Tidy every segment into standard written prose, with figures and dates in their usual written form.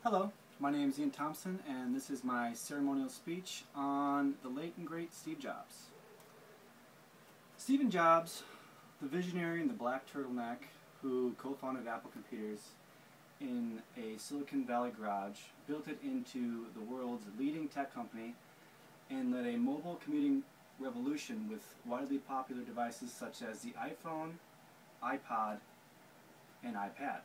Hello, my name is Thompson, and this is my ceremonial speech on the late and great Steve Jobs. Stephen Jobs, the visionary in the black turtleneck who co-founded Apple Computers in a Silicon Valley garage, built it into the world's leading tech company and led a mobile computing revolution with widely popular devices such as the iPhone, iPod, and iPad.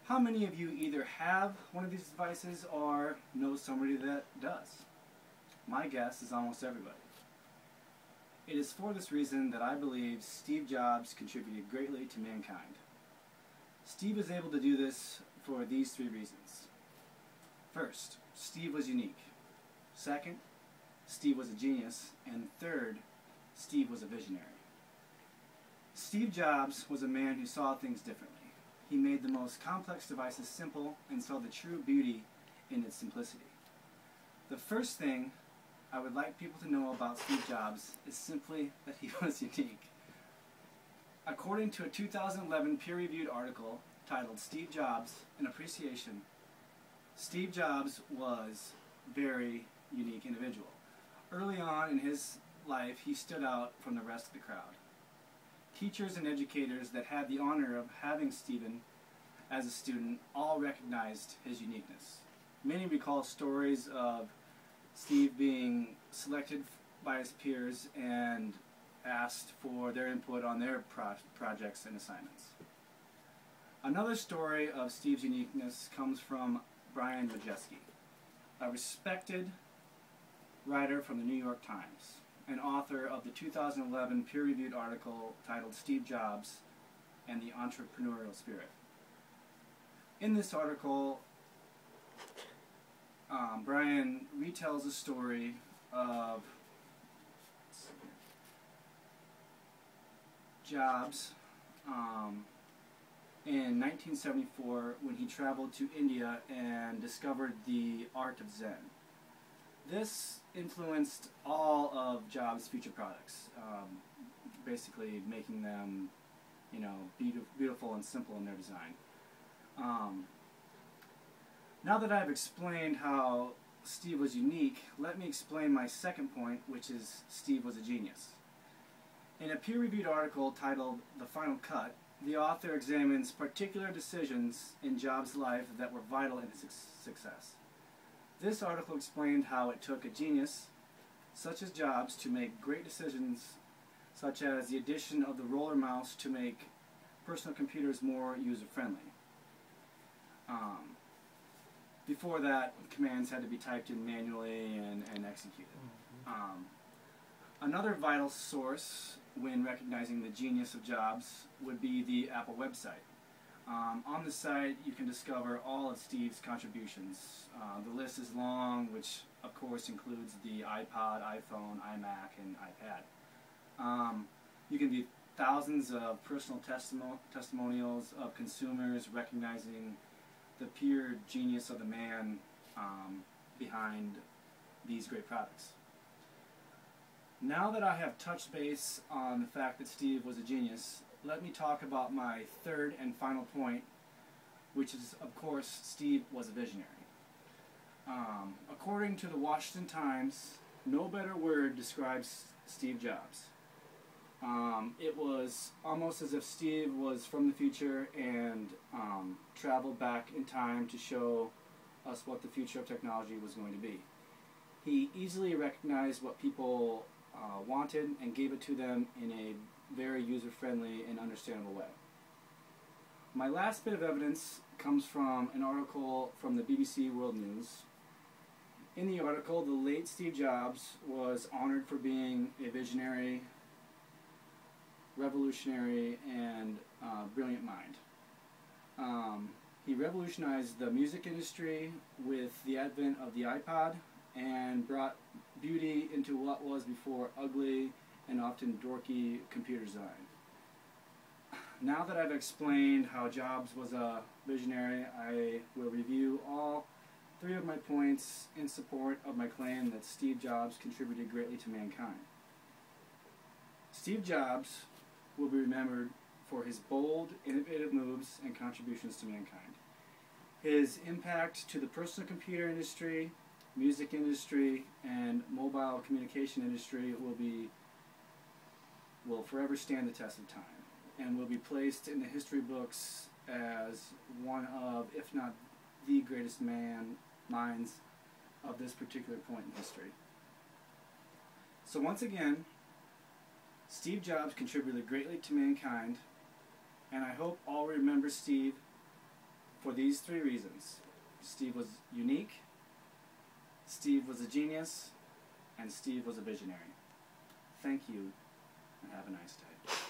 How many of you either have one of these devices or know somebody that does? My guess is almost everybody. It is for this reason that I believe Steve Jobs contributed greatly to mankind. Steve was able to do this for these three reasons. First, Steve was unique. Second, Steve was a genius. And third, Steve was a visionary. Steve Jobs was a man who saw things differently. He made the most complex devices simple and saw the true beauty in its simplicity. The first thing I would like people to know about Steve Jobs is simply that he was unique. According to a 2011 peer-reviewed article titled Steve Jobs, An Appreciation, Steve Jobs was a very unique individual. Early on in his life, he stood out from the rest of the crowd. Teachers and educators that had the honor of having Stephen as a student all recognized his uniqueness. Many recall stories of Steve being selected by his peers and asked for their input on their projects and assignments. Another story of Steve's uniqueness comes from Brian Majeski, a respected writer from the New York Times, and author of the 2011 peer-reviewed article titled Steve Jobs and the Entrepreneurial Spirit. In this article, Brian retells the story of Jobs in 1974 when he traveled to India and discovered the art of Zen. This influenced all of Jobs' future products, basically making them, beautiful and simple in their design. Now that I've explained how Steve was unique, let me explain my second point, which is Steve was a genius. In a peer-reviewed article titled The Final Cut, the author examines particular decisions in Jobs' life that were vital in his success. This article explained how it took a genius, such as Jobs, to make great decisions, such as the addition of the roller mouse to make personal computers more user-friendly. Before that, commands had to be typed in manually and executed. Another vital source when recognizing the genius of Jobs would be the Apple website. On the site, you can discover all of Steve's contributions. The list is long, which of course includes the iPod, iPhone, iMac, and iPad. You can view thousands of personal testimonials of consumers recognizing the pure genius of the man behind these great products. Now that I have touched base on the fact that Steve was a genius, let me talk about my third and final point, which is, of course, Steve was a visionary. According to the Washington Times, no better word describes Steve Jobs. It was almost as if Steve was from the future and traveled back in time to show us what the future of technology was going to be. He easily recognized what people wanted and gave it to them in a very user-friendly and understandable way. My last bit of evidence comes from an article from the BBC World News. In the article, the late Steve Jobs was honored for being a visionary, revolutionary, and brilliant mind. He revolutionized the music industry with the advent of the iPod and brought beauty into what was before ugly and often dorky computer design. Now that I've explained how Jobs was a visionary, I will review all three of my points in support of my claim that Steve Jobs contributed greatly to mankind. Steve Jobs will be remembered for his bold, innovative moves and contributions to mankind. His impact to the personal computer industry, music industry, and mobile communication industry will forever stand the test of time, and will be placed in the history books as one of, if not the greatest minds of this particular point in history. So once again, Steve Jobs contributed greatly to mankind, and I hope all remember Steve for these 3 reasons. Steve was unique, Steve was a genius, and Steve was a visionary. Thank you, and have a nice day.